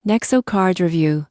Nexo Card Review.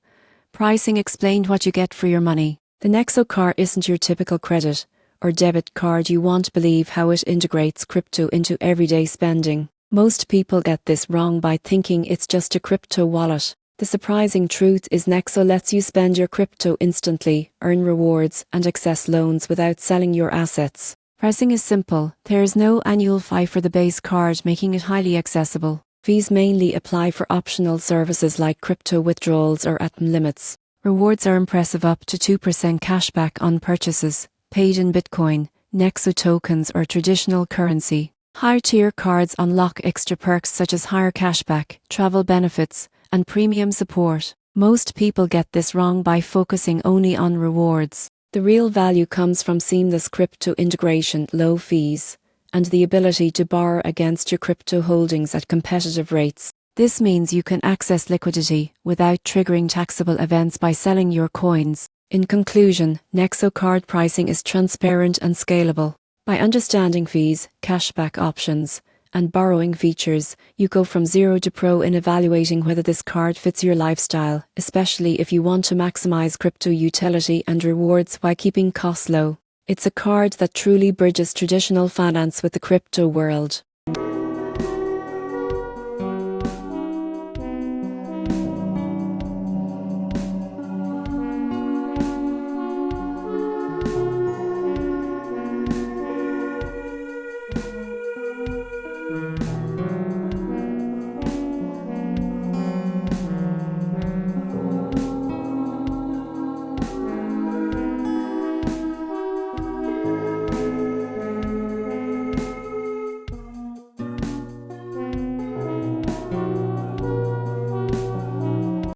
Pricing explained what you get for your money. The Nexo card isn't your typical credit or debit card. You won't believe how it integrates crypto into everyday spending. Most people get this wrong by thinking it's just a crypto wallet. The surprising truth is Nexo lets you spend your crypto instantly, earn rewards, and access loans without selling your assets. Pricing is simple. There is no annual fee for the base card, making it highly accessible. Fees mainly apply for optional services like crypto withdrawals or ATM limits. Rewards are impressive, up to 2% cashback on purchases, paid in Bitcoin, Nexo tokens or traditional currency. Higher tier cards unlock extra perks such as higher cashback, travel benefits, and premium support. Most people get this wrong by focusing only on rewards. The real value comes from seamless crypto integration, low fees, and the ability to borrow against your crypto holdings at competitive rates. This means you can access liquidity without triggering taxable events by selling your coins. In conclusion, Nexo card pricing is transparent and scalable. By understanding fees, cashback options, and borrowing features, you go from zero to pro in evaluating whether this card fits your lifestyle, especially if you want to maximize crypto utility and rewards while keeping costs low. It's a card that truly bridges traditional finance with the crypto world.